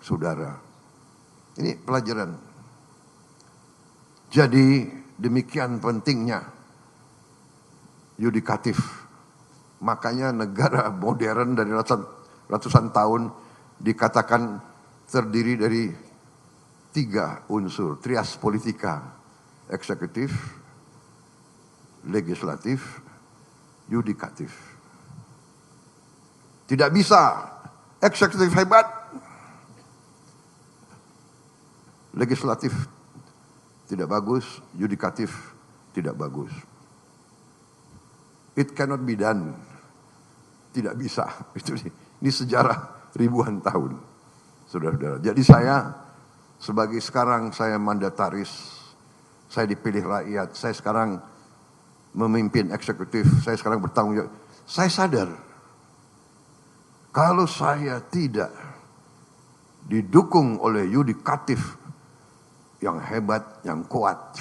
saudara. Ini pelajaran. Jadi demikian pentingnya yudikatif. Makanya negara modern dari ratusan tahun dikatakan terdiri dari 3 unsur, trias politika, eksekutif, legislatif, yudikatif. Tidak bisa eksekutif hebat, legislatif tidak bagus, yudikatif tidak bagus. It cannot be done. Tidak bisa. Ini sejarah ribuan tahun, saudara-saudara. Jadi saya sebagai sekarang saya mandataris, saya dipilih rakyat, saya sekarang memimpin eksekutif, saya sekarang bertanggung jawab. Saya sadar kalau saya tidak didukung oleh yudikatif yang hebat, yang kuat,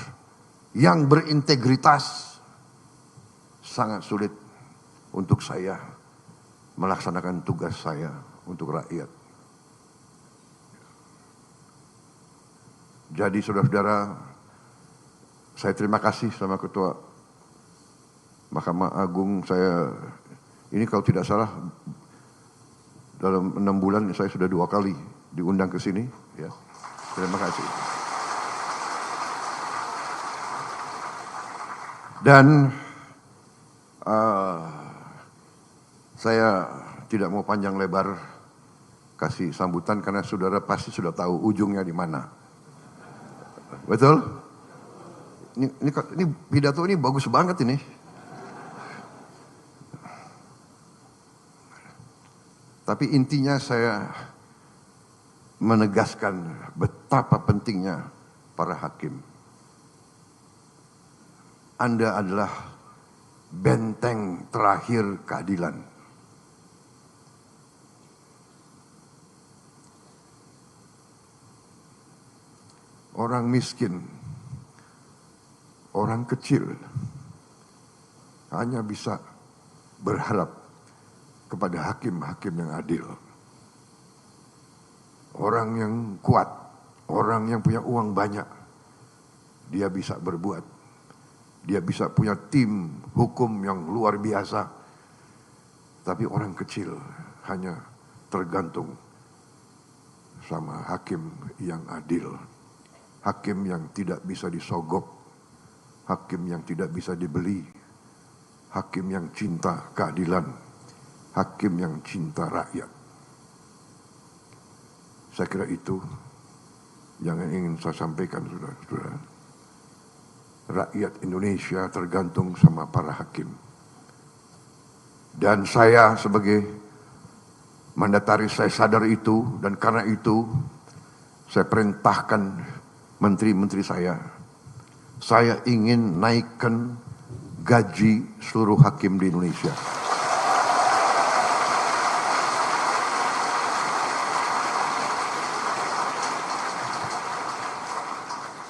yang berintegritas, sangat sulit untuk saya melaksanakan tugas saya untuk rakyat. Jadi saudara-saudara, saya terima kasih sama Ketua Mahkamah Agung. Saya ini kalau tidak salah dalam 6 bulan saya sudah 2 kali diundang ke sini. Ya, terima kasih. Dan saya tidak mau panjang lebar kasih sambutan karena saudara pasti sudah tahu ujungnya di mana. Betul? Ini pidato ini bagus banget ini. Tapi intinya saya menegaskan betapa pentingnya para hakim. Anda adalah benteng terakhir keadilan. Orang miskin, orang kecil hanya bisa berharap kepada hakim-hakim yang adil. Orang yang kuat, orang yang punya uang banyak, dia bisa berbuat. Dia bisa punya tim hukum yang luar biasa. Tapi orang kecil hanya tergantung sama hakim yang adil. Hakim yang tidak bisa disogok. Hakim yang tidak bisa dibeli. Hakim yang cinta keadilan. Hakim yang cinta rakyat. Saya kira itu yang ingin saya sampaikan, saudara-saudara. Rakyat Indonesia tergantung sama para hakim. Dan saya sebagai mandataris, saya sadar itu. Dan karena itu saya perintahkan menteri-menteri saya ingin naikkan gaji seluruh hakim di Indonesia.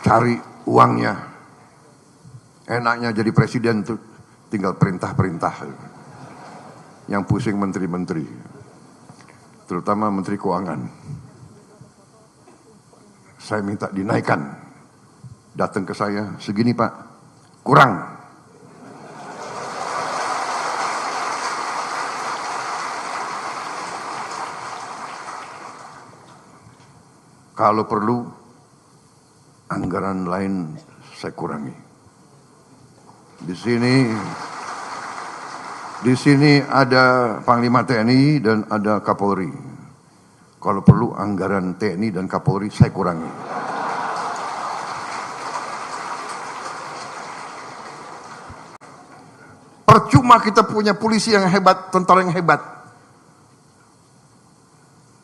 Cari uangnya. Enaknya jadi presiden tuh tinggal perintah-perintah. Yang pusing menteri-menteri. Terutama menteri keuangan. Saya minta dinaikkan. Datang ke saya, segini Pak, kurang. Kalau perlu, anggaran lain saya kurangi. Di sini ada Panglima TNI dan ada Kapolri. Kalau perlu anggaran TNI dan Kapolri saya kurangi. Percuma kita punya polisi yang hebat, tentara yang hebat.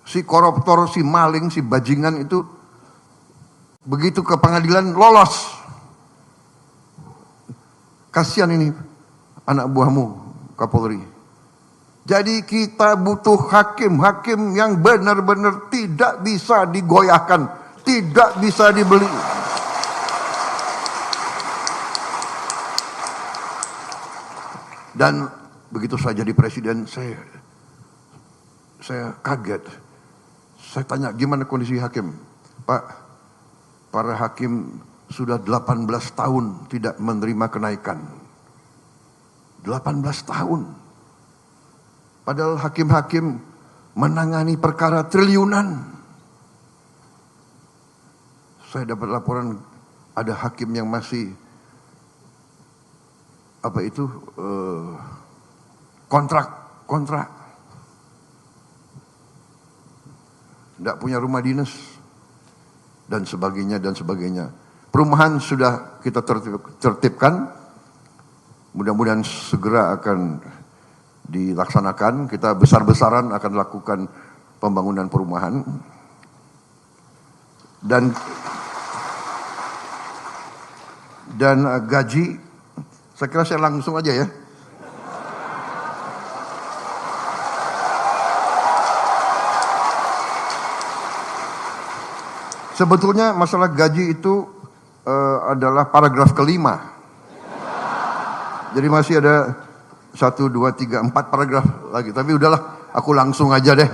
Si koruptor, si maling, si bajingan itu begitu ke pengadilan lolos. Kasihan ini anak buahmu Kapolri. Jadi kita butuh hakim-hakim yang benar-benar tidak bisa digoyahkan, tidak bisa dibeli. Dan begitu saya jadi presiden, saya kaget. Saya tanya, gimana kondisi hakim? Pak, para hakim sudah 18 tahun tidak menerima kenaikan. 18 tahun. Padahal hakim-hakim menangani perkara triliunan. Saya dapat laporan ada hakim yang masih kontrak. Tidak punya rumah dinas dan sebagainya. Perumahan sudah kita tertibkan, mudah-mudahan segera akan dilaksanakan. Kita besar-besaran akan lakukan pembangunan perumahan dan gaji. Saya kira saya langsung aja ya. Sebetulnya masalah gaji itu adalah paragraf kelima. Jadi masih ada 1, 2, 3, 4 paragraf lagi. Tapi udahlah, aku langsung aja deh.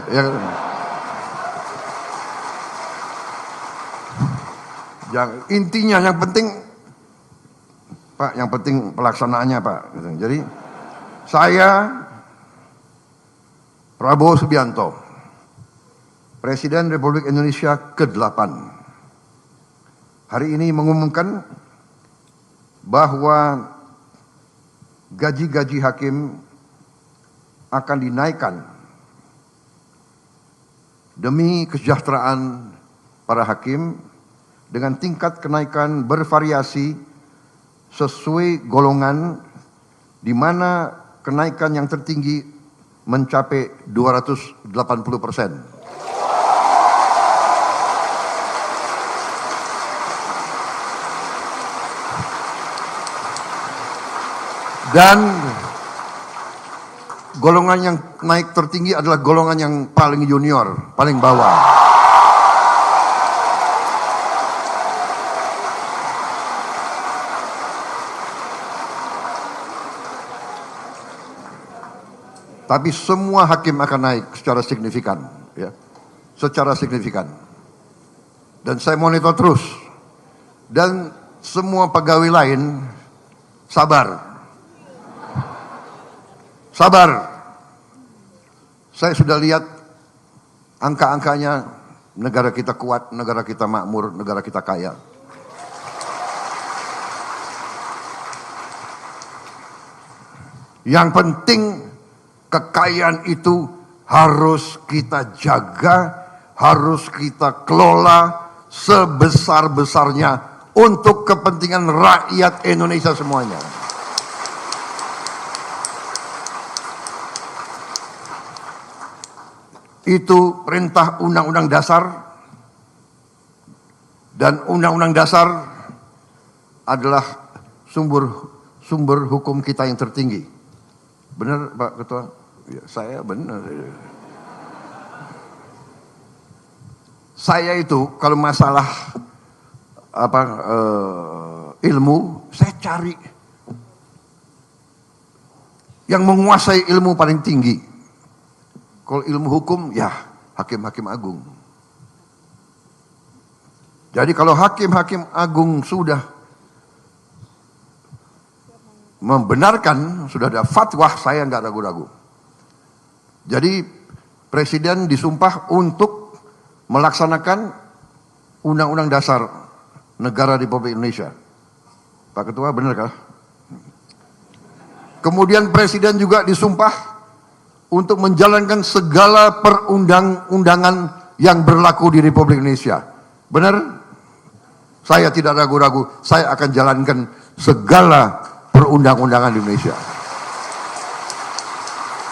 Ya. Intinya yang penting, Pak, yang penting pelaksanaannya, Pak. Jadi saya, Prabowo Subianto, Presiden Republik Indonesia ke-8, hari ini mengumumkan bahwa gaji-gaji hakim akan dinaikkan demi kesejahteraan para hakim dengan tingkat kenaikan bervariasi sesuai golongan, di mana kenaikan yang tertinggi mencapai 280%. Dan golongan yang naik tertinggi adalah golongan yang paling junior, paling bawah. Tapi semua hakim akan naik secara signifikan, ya, secara signifikan. Dan saya monitor terus. Dan semua pegawai lain sabar. Sabar. Saya sudah lihat angka-angkanya, negara kita kuat, negara kita makmur, negara kita kaya. Yang penting kekayaan itu harus kita jaga, harus kita kelola sebesar-besarnya untuk kepentingan rakyat Indonesia semuanya. Itu perintah Undang-Undang Dasar, dan Undang-Undang Dasar adalah sumber hukum kita yang tertinggi. Benar, Pak Ketua? Ya, saya benar. Saya itu kalau masalah ilmu, saya cari yang menguasai ilmu paling tinggi. Kalau ilmu hukum, ya hakim-hakim agung. Jadi kalau hakim-hakim agung sudah membenarkan, sudah ada fatwa, saya nggak ragu-ragu. Jadi Presiden disumpah untuk melaksanakan Undang-Undang Dasar Negara Republik Indonesia. Pak Ketua, benar kah? Kemudian Presiden juga disumpah untuk menjalankan segala perundang-undangan yang berlaku di Republik Indonesia. Benar? Saya tidak ragu-ragu, saya akan jalankan segala perundang-undangan di Indonesia.